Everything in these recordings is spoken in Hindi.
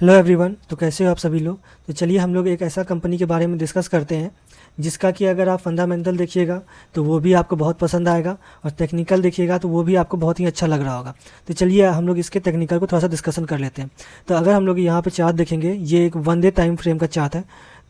Hello everyone. तो कैसे हो आप सभी लोग। तो चलिए हम लोग एक ऐसा कंपनी के बारे में डिस्कस करते हैं जिसका कि अगर आप फंडामेंटल देखिएगा तो वो भी आपको बहुत पसंद आएगा और टेक्निकल देखिएगा तो वो भी आपको बहुत ही अच्छा लग रहा होगा। तो चलिए हम लोग इसके टेक्निकल को थोड़ा सा डिस्कशन कर लेते हैं। तो अगर हम लोग यहाँ पे चार्ट देखेंगे, ये एक 1 डे टाइम फ्रेम का चार्ट है।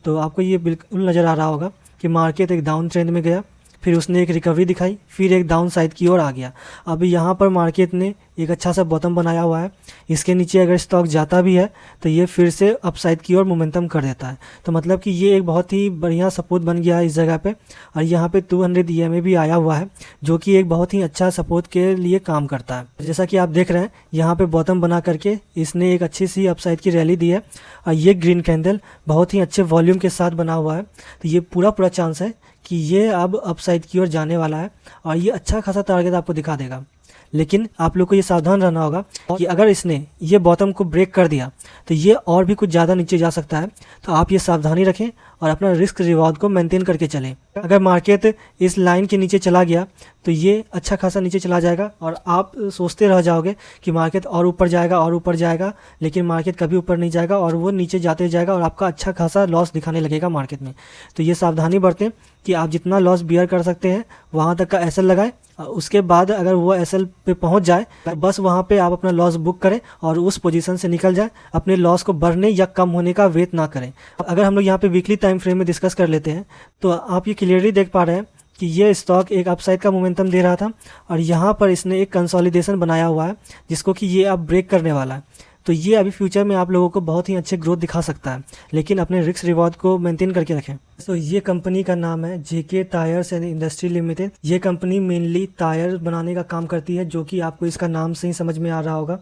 तो आपको ये बिल्कुल नज़र आ रहा होगा कि मार्केट एक डाउन ट्रेंड में गया, फिर उसने एक रिकवरी दिखाई, फिर एक डाउन साइड की ओर आ गया। अभी यहाँ पर मार्केट ने एक अच्छा सा बॉटम बनाया हुआ है। इसके नीचे अगर स्टॉक जाता भी है तो ये फिर से अपसाइड की ओर मोमेंटम कर देता है। तो मतलब कि ये एक बहुत ही बढ़िया सपोर्ट बन गया है इस जगह पे। और यहाँ पे 200 EMA भी आया हुआ है जो कि एक बहुत ही अच्छा सपोर्ट के लिए काम करता है। जैसा कि आप देख रहे हैं यहाँ पे बॉटम बना करके इसने एक अच्छी सी अपसाइड की रैली दी है और ये ग्रीन कैंडल बहुत ही अच्छे वॉल्यूम के साथ बना हुआ है। तो ये पूरा चांस है कि ये अब अपसाइड की ओर जाने वाला है और ये अच्छा खासा टारगेट आपको दिखा देगा। लेकिन आप लोग को ये सावधान रहना होगा कि अगर इसने ये बॉटम को ब्रेक कर दिया तो ये और भी कुछ ज़्यादा नीचे जा सकता है। तो आप ये सावधानी रखें और अपना रिस्क रिवॉर्ड को मेंटेन करके चलें। अगर मार्केट इस लाइन के नीचे चला गया तो ये अच्छा खासा नीचे चला जाएगा और आप सोचते रह जाओगे कि मार्केट और ऊपर जाएगा और ऊपर जाएगा, लेकिन मार्केट कभी ऊपर नहीं जाएगा और वो नीचे जाते जाएगा और आपका अच्छा खासा लॉस दिखाने लगेगा मार्केट में। तो ये सावधानी बरतें कि आप जितना लॉस बियर कर सकते हैं वहाँ तक का एसएल लगाएं। उसके बाद अगर वो एसएल पे पहुंच जाए बस वहाँ पे आप अपना लॉस बुक करें और उस पोजीशन से निकल जाए। अपने लॉस को बढ़ने या कम होने का वेट ना करें। अगर हम लोग यहाँ पे वीकली टाइम फ्रेम में डिस्कस कर लेते हैं तो आप ये क्लियरली देख पा रहे हैं कि ये स्टॉक एक अपसाइड का मोमेंटम दे रहा था और यहाँ पर इसने एक कंसोलिडेशन बनाया हुआ है जिसको कि ये अब ब्रेक करने वाला है। तो ये अभी फ्यूचर में आप लोगों को बहुत ही अच्छे ग्रोथ दिखा सकता है, लेकिन अपने रिस्क रिवॉर्ड को मेंटेन करके रखें। तो ये कंपनी का नाम है जेके टायर्स एंड इंडस्ट्री लिमिटेड। ये कंपनी मेनली टायर बनाने का काम करती है, जो कि आपको इसका नाम से ही समझ में आ रहा होगा।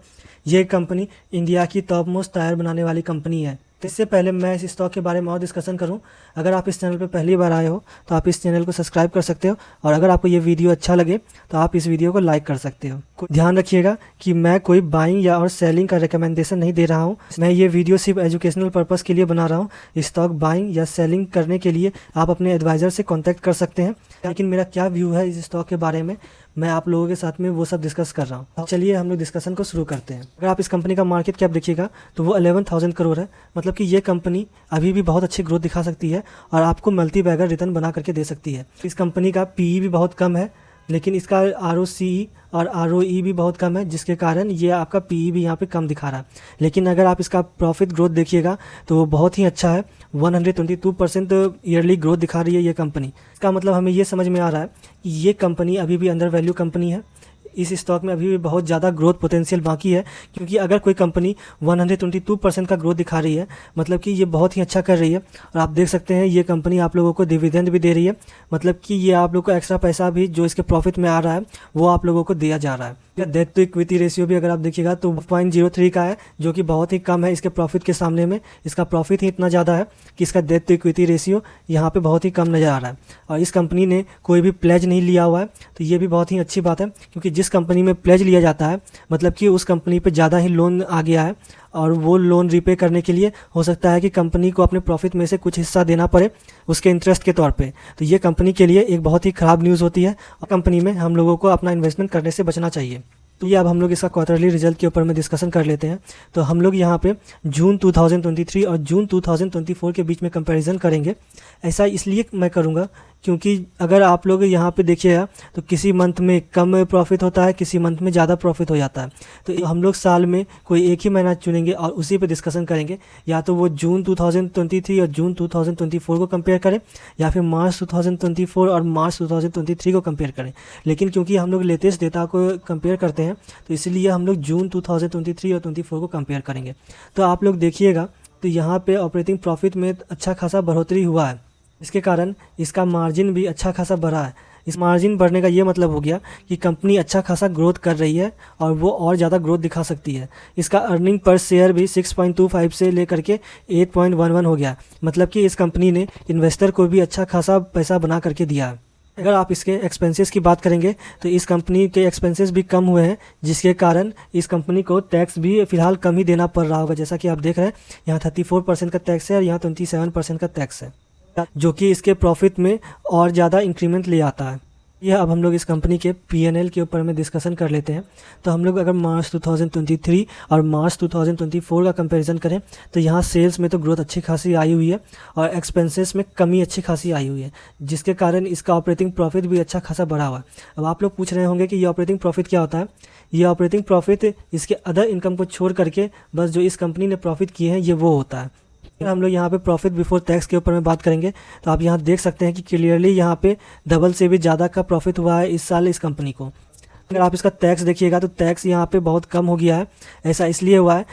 ये कंपनी इंडिया की टॉप मोस्ट टायर बनाने वाली कंपनी है। तो इससे पहले मैं इस स्टॉक के बारे में और डिस्कशन करूं, अगर आप इस चैनल पर पहली बार आए हो तो आप इस चैनल को सब्सक्राइब कर सकते हो और अगर आपको ये वीडियो अच्छा लगे तो आप इस वीडियो को लाइक कर सकते हो। ध्यान रखिएगा कि मैं कोई बाइंग या और सेलिंग का रिकमेंडेशन नहीं दे रहा हूं। मैं ये वीडियो सिर्फ एजुकेशनल पर्पस के लिए बना रहा हूं। स्टॉक बाइंग या सेलिंग करने के लिए आप अपने एडवाइज़र से कॉन्टैक्ट कर सकते हैं, लेकिन मेरा क्या व्यू है इस स्टॉक के बारे में मैं आप लोगों के साथ में वो सब डिस्कस कर रहा हूँ। चलिए हम लोग डिस्कशन को शुरू करते हैं। अगर आप इस कंपनी का मार्केट कैप देखिएगा तो वो 11,000 करोड़ है। मतलब कि ये कंपनी अभी भी बहुत अच्छी ग्रोथ दिखा सकती है और आपको मल्टी बैगर रिटर्न बना करके दे सकती है। इस कंपनी का पीई भी बहुत कम है, लेकिन इसका ROCE और ROE भी बहुत कम है, जिसके कारण ये आपका पीई भी यहाँ पे कम दिखा रहा है। लेकिन अगर आप इसका प्रॉफिट ग्रोथ देखिएगा तो वो बहुत ही अच्छा है। 122% ईयरली ग्रोथ दिखा रही है ये कंपनी। इसका मतलब हमें ये समझ में आ रहा है कि ये कंपनी अभी भी अंडर वैल्यू कंपनी है। इस स्टॉक में अभी भी बहुत ज़्यादा ग्रोथ पोटेंशियल बाकी है, क्योंकि अगर कोई कंपनी 122% का ग्रोथ दिखा रही है मतलब कि ये बहुत ही अच्छा कर रही है। और आप देख सकते हैं ये कंपनी आप लोगों को डिविडेंड भी दे रही है, मतलब कि ये आप लोग को एक्स्ट्रा पैसा भी जो इसके प्रॉफिट में आ रहा है वो आप लोगों को दिया जा रहा है। डेट टू इक्विटी रेशियो भी अगर आप देखिएगा तो 0.03 का है, जो कि बहुत ही कम है इसके प्रॉफिट के सामने में। इसका प्रॉफिट ही इतना ज़्यादा है कि इसका डेट टू इक्विटी रेशियो यहाँ पे बहुत ही कम नज़र आ रहा है। और इस कंपनी ने कोई भी प्लेज नहीं लिया हुआ है, तो ये भी बहुत ही अच्छी बात है, क्योंकि जिस कंपनी में प्लेज लिया जाता है मतलब कि उस कंपनी पे ज़्यादा ही लोन आ गया है और वो लोन रीपे करने के लिए हो सकता है कि कंपनी को अपने प्रॉफिट में से कुछ हिस्सा देना पड़े उसके इंटरेस्ट के तौर पे। तो ये कंपनी के लिए एक बहुत ही ख़राब न्यूज़ होती है और कंपनी में हम लोगों को अपना इन्वेस्टमेंट करने से बचना चाहिए। तो ये अब हम लोग इसका क्वार्टरली रिजल्ट के ऊपर में डिस्कशन कर लेते हैं। तो हम लोग यहाँ पे जून 2023 और जून 2024 के बीच में कंपैरिजन करेंगे। ऐसा इसलिए मैं करूँगा क्योंकि अगर आप लोग यहाँ पे देखिएगा तो किसी मंथ में कम प्रॉफिट होता है, किसी मंथ में ज़्यादा प्रॉफिट हो जाता है। तो हम लोग साल में कोई एक ही महीना चुनेंगे और उसी पे डिस्कशन करेंगे। या तो वो जून 2023 और जून 2024 को कंपेयर करें, या फिर मार्च 2024 और मार्च 2023 को कंपेयर करें। लेकिन क्योंकि हम लोग लेटेस्ट डेटा को कंपेयर करते हैं तो इसलिए हम लोग जून 2023 और 24 को कंपेयर करेंगे। तो आप लोग देखिएगा तो यहाँ पे ऑपरेटिंग प्रॉफिट में अच्छा खासा बढ़ोतरी हुआ है। इसके कारण इसका मार्जिन भी अच्छा खासा बढ़ा है। इस मार्जिन बढ़ने का ये मतलब हो गया कि कंपनी अच्छा खासा ग्रोथ कर रही है और वो और ज़्यादा ग्रोथ दिखा सकती है। इसका अर्निंग पर शेयर भी 6.25 से लेकर के 8.11 हो गया। मतलब कि इस कंपनी ने इन्वेस्टर को भी अच्छा खासा पैसा बना करके दिया है। अगर आप इसके एक्सपेंसेस की बात करेंगे तो इस कंपनी के एक्सपेंसेस भी कम हुए हैं, जिसके कारण इस कंपनी को टैक्स भी फ़िलहाल कम ही देना पड़ रहा होगा। जैसा कि आप देख रहे हैं यहाँ 34% का टैक्स है और यहाँ 27% का टैक्स है, जो कि इसके प्रॉफिट में और ज़्यादा इंक्रीमेंट ले आता है। यह अब हम लोग इस कंपनी के P&L के ऊपर में डिस्कशन कर लेते हैं। तो हम लोग अगर मार्च 2023 और मार्च 2024 का कंपैरिजन करें तो यहाँ सेल्स में तो ग्रोथ अच्छी खासी आई हुई है और एक्सपेंसेस में कमी अच्छी खासी आई हुई है, जिसके कारण इसका ऑपरेटिंग प्रॉफिट भी अच्छा खासा बढ़ा हुआ है। अब आप लोग पूछ रहे होंगे कि ये ऑपरेटिंग प्रॉफिट क्या होता है। ये ऑपरेटिंग प्रॉफिट इसके अदर इनकम को छोड़ करके बस जो इस कंपनी ने प्रॉफिट किए हैं ये वो होता है। हम लोग यहाँ पे प्रॉफिट बिफोर टैक्स के ऊपर में बात करेंगे तो आप यहाँ देख सकते हैं कि क्लियरली यहाँ पे डबल से भी ज़्यादा का प्रॉफिट हुआ है इस साल इस कंपनी को। अगर आप इसका टैक्स देखिएगा तो टैक्स यहाँ पे बहुत कम हो गया है। ऐसा इसलिए हुआ है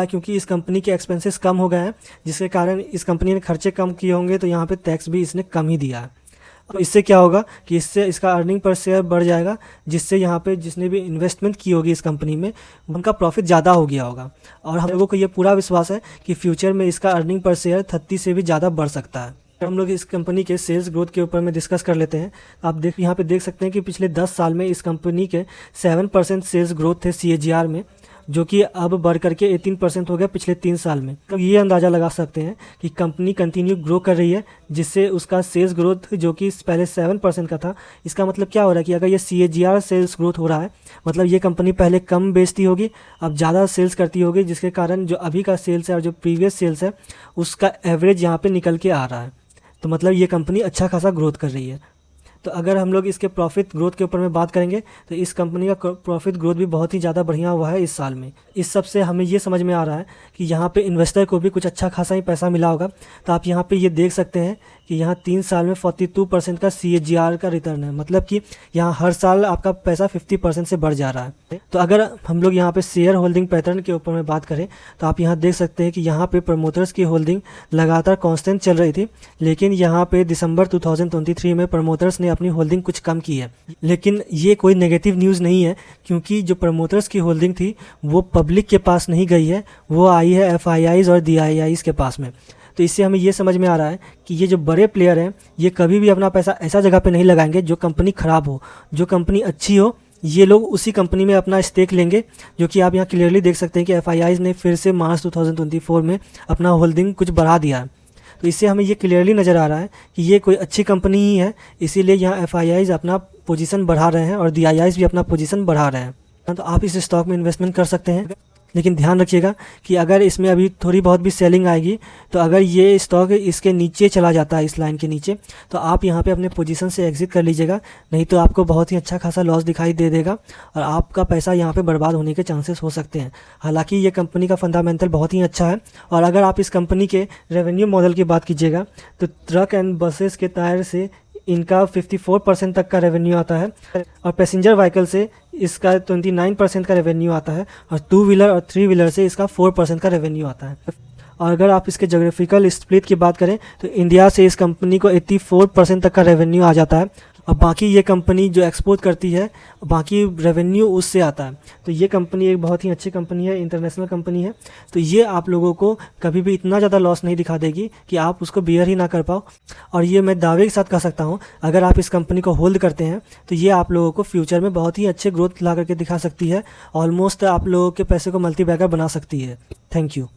क्योंकि इस कंपनी के एक्सपेंसेस कम हो गए हैं, जिसके कारण इस कंपनी ने खर्चे कम किए होंगे तो यहाँ पे टैक्स भी इसने कम ही दिया है। तो इससे क्या होगा कि इससे इसका अर्निंग पर शेयर बढ़ जाएगा, जिससे यहाँ पे जिसने भी इन्वेस्टमेंट की होगी इस कंपनी में उनका प्रॉफिट ज़्यादा हो गया होगा। और हम लोगों को ये पूरा विश्वास है कि फ्यूचर में इसका अर्निंग पर शेयर 30 से भी ज़्यादा बढ़ सकता है। हम लोग इस कंपनी के सेल्स ग्रोथ के ऊपर में डिस्कस कर लेते हैं। आप यहाँ पे देख सकते हैं कि पिछले 10 साल में इस कंपनी के 7% सेल्स ग्रोथ थे CAGR में, जो कि अब बढ़ करके 18% हो गया पिछले 3 साल में। तो ये अंदाज़ा लगा सकते हैं कि कंपनी कंटिन्यू ग्रो कर रही है, जिससे उसका सेल्स ग्रोथ जो कि पहले 7% का था, इसका मतलब क्या हो रहा है कि अगर ये CAGR सेल्स ग्रोथ हो रहा है मतलब ये कंपनी पहले कम बेचती होगी अब ज़्यादा सेल्स करती होगी, जिसके कारण जो अभी का सेल्स है और जो प्रीवियस सेल्स है उसका एवरेज यहाँ पर निकल के आ रहा है। तो मतलब ये कंपनी अच्छा खासा ग्रोथ कर रही है। तो अगर हम लोग इसके प्रॉफिट ग्रोथ के ऊपर में बात करेंगे तो इस कंपनी का प्रॉफिट ग्रोथ भी बहुत ही ज़्यादा बढ़िया हुआ है इस साल में। इस सब से हमें ये समझ में आ रहा है कि यहाँ पे इन्वेस्टर को भी कुछ अच्छा खासा ही पैसा मिला होगा। तो आप यहाँ पे ये देख सकते हैं कि यहाँ 3 साल में 42% का CAGR का रिटर्न है, मतलब कि यहाँ हर साल आपका पैसा 50% से बढ़ जा रहा है। तो अगर हम लोग यहाँ पे शेयर होल्डिंग पैटर्न के ऊपर में बात करें तो आप यहाँ देख सकते हैं कि यहाँ पे प्रमोटर्स की होल्डिंग लगातार कांस्टेंट चल रही थी, लेकिन यहाँ पे दिसंबर 2023 में प्रमोटर्स ने अपनी होल्डिंग कुछ कम की है। लेकिन ये कोई नेगेटिव न्यूज़ नहीं है, क्योंकि जो प्रमोटर्स की होल्डिंग थी वो पब्लिक के पास नहीं गई है, वो आई है FIIs और DIIs के पास में। तो इससे हमें ये समझ में आ रहा है कि ये जो बड़े प्लेयर हैं ये कभी भी अपना पैसा ऐसा जगह पे नहीं लगाएंगे जो कंपनी ख़राब हो। जो कंपनी अच्छी हो ये लोग उसी कंपनी में अपना स्टेक लेंगे, जो कि आप यहाँ क्लियरली देख सकते हैं कि FIIs ने फिर से मार्च 2024 में अपना होल्डिंग कुछ बढ़ा दिया है। तो इससे हमें ये क्लियरली नज़र आ रहा है कि ये कोई अच्छी कंपनी ही है, इसीलिए यहाँ FIIs अपना पोजीशन बढ़ा रहे हैं और DIIs भी अपना पोजीशन बढ़ा रहे हैं। तो आप इस स्टॉक में इन्वेस्टमेंट कर सकते हैं, लेकिन ध्यान रखिएगा कि अगर इसमें अभी थोड़ी बहुत भी सेलिंग आएगी तो अगर ये स्टॉक इसके नीचे चला जाता है इस लाइन के नीचे तो आप यहाँ पे अपने पोजीशन से एग्जिट कर लीजिएगा, नहीं तो आपको बहुत ही अच्छा खासा लॉस दिखाई दे देगा और आपका पैसा यहाँ पे बर्बाद होने के चांसेस हो सकते हैं। हालांकि ये कंपनी का फंडामेंटल बहुत ही अच्छा है। और अगर आप इस कंपनी के रेवेन्यू मॉडल की बात कीजिएगा तो ट्रक एंड बसेस के टायर से इनका 54% तक का रेवेन्यू आता है और पैसेंजर व्हीकल से इसका 29% का रेवेन्यू आता है और 2 व्हीलर और 3 व्हीलर से इसका 4% का रेवेन्यू आता है। और अगर आप इसके जोग्राफिकल स्प्लिट की बात करें तो इंडिया से इस कंपनी को 84% तक का रेवेन्यू आ जाता है और बाकी ये कंपनी जो एक्सपोर्ट करती है बाकी रेवेन्यू उससे आता है। तो ये कंपनी एक बहुत ही अच्छी कंपनी है, इंटरनेशनल कंपनी है। तो ये आप लोगों को कभी भी इतना ज़्यादा लॉस नहीं दिखा देगी कि आप उसको बियर ही ना कर पाओ। और ये मैं दावे के साथ कह सकता हूँ अगर आप इस कंपनी को होल्ड करते हैं तो ये आप लोगों को फ्यूचर में बहुत ही अच्छे ग्रोथ ला करके दिखा सकती है। ऑलमोस्ट आप लोगों के पैसे को मल्टीबैगर बना सकती है। Thank you.